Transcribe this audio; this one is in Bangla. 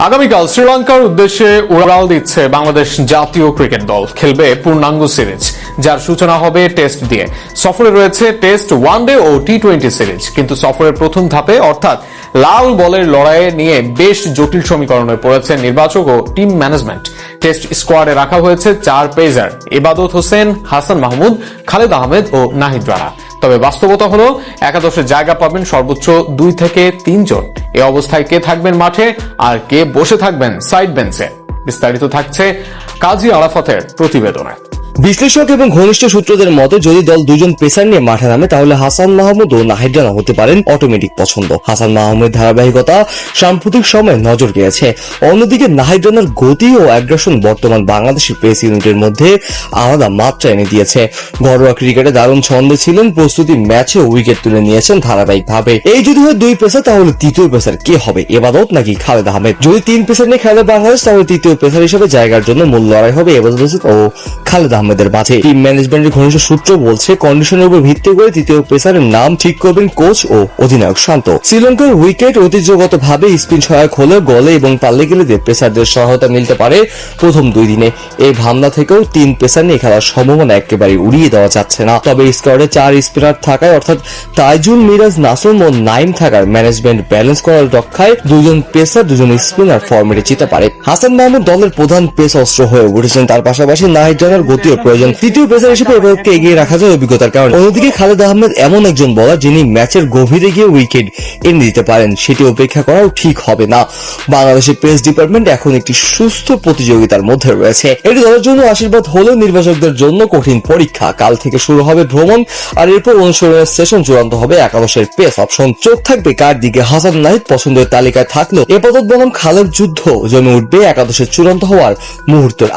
আগামীকাল শ্রীলঙ্কার উদ্দেশ্যে উড়াল দিচ্ছে বাংলাদেশ জাতীয় ক্রিকেট দল। খেলবে পূর্ণাঙ্গ সিরিজ, যার সূচনা হবে টেস্ট দিয়ে। সফরে রয়েছে টেস্ট, ওয়ানডে ও টি-20 সিরিজ। কিন্তু সফরের প্রথম ধাপে অর্থাৎ লাল বলের লড়াইয়ে নিয়ে বেশ জটিল সমীকরণে পড়েছে নির্বাচক ও টিম ম্যানেজমেন্ট। টেস্ট স্কোয়াডে রাখা হয়েছে 4 পেসার: ইবাদত হোসেন, হাসান মাহমুদ, খালেদ আহমেদ ও নাহিদ রানা। তবে বাস্তবতা হলো একাদশে জায়গা পাবেন সর্বোচ্চ 2 থেকে 3 জন। এ অবস্থায় কে থাকবেন মাঠে আর কে বসে থাকবেন সাইড বেঞ্চে, বিস্তারিত থাকছে কাজী আরাফাতের প্রতিবেদনে। বিশ্লেষক এবং ঘনিষ্ঠ সূত্রদের মতে, যদি দল দুজন পেসার নিয়ে মাঠে নামে তাহলে হাসান মাহমুদ ও নাহিদ রানা হতে পারেন অটোমেটিক পছন্দ। হাসান মাহমুদের ধারাবাহিকতা সাম্প্রতিক সময়ে নজর কেড়েছে। অন্যদিকে নাহিদ রানার গতি ও অ্যাগ্রেশন বর্তমান বাংলাদেশের পেস ইউনিটের মধ্যে আলাদা মাত্রা এনে দিয়েছে। ঘরোয়া ক্রিকেটে দারুণ ছন্দে ছিলেন, প্রস্তুতি ম্যাচে উইকেট তুলে নিয়েছেন ধারাবাহিকভাবে। এই যদি হয় 2 পেসার, তাহলে তৃতীয় পেসার কে হবে, ইবাদত নাকি খালেদ আহমেদ? যদি 3 পেসার নিয়ে খেলে বাংলাদেশ, তাহলে তৃতীয় পেসার হিসেবে জায়গার জন্য মূল লড়াই হবে ইবাদত হোসেন ও খালেদ আহমেদের মাঝে। টিম ম্যানেজমেন্টের ঘনিষ্ঠ সূত্র বলছে, কন্ডিশনের উপর ভিত্তি করে তৃতীয় পেসারের নাম ঠিক করবেন কোচ ও অধিনায়ক শান্ত। শ্রীলঙ্কার উইকেট ঐতিহ্যগতভাবে স্পিন সহায়ক হলেও গলে এবং পাল্লে গেলে পেসারদের সহায়তা মিলতে পারে প্রথম 2 দিনে। এই ভাবনা থেকেও 3 পেসার নিয়ে খেলার সম্ভাবনা একেবারে উড়িয়ে দেওয়া যাচ্ছে না। তবে স্কোয়াডে 4 স্পিনার থাকায়, অর্থাৎ তাইজুল, মিরাজ, নাসুম ও নাইম থাকার ম্যানেজমেন্ট ব্যালেন্স করার রক্ষায় 2 জন পেসার 2 জন স্পিনার ফরম্যাটে জিতে পারে। হাসান মাহমুদ দলের প্রধান পেস অস্ত্র হয়ে উঠেছেন, তার পাশাপাশি নাহিদ রানার গতিও প্রয়োজন। তৃতীয় পেসার হিসেবে এবারকে এগিয়ে রাখা যায় অভিজ্ঞতার কারণে। অন্যদিকে খালেদ আহমেদ এমন একজন বলার যিনি ম্যাচের গভীরে গিয়ে উইকেট এনে দিতে পারেন, সেটি উপেক্ষা করাও ঠিক হবে না। বাংলাদেশের পেস ডিপার্টমেন্ট এখন একটি সুস্থ প্রতিযোগিতার মধ্যে রয়েছে। এটি দলের জন্য আশীর্বাদ হলেও নির্বাচকদের জন্য কঠিন পরীক্ষা। কাল থেকে শুরু হবে ভ্রমণ, আর এরপর অনুশীলনের সেশন চূড়ান্ত হবে একাদশের পেস অপশন। চোখ থাকবে কার দিকে। হাসান, নাহিদ পছন্দের তালিকায় থাকলেও ইবাদত বনাম খালেদ যুদ্ধ জমে উঠবে একাদশের চূড়ান্ত হওয়ার মুহূর্তের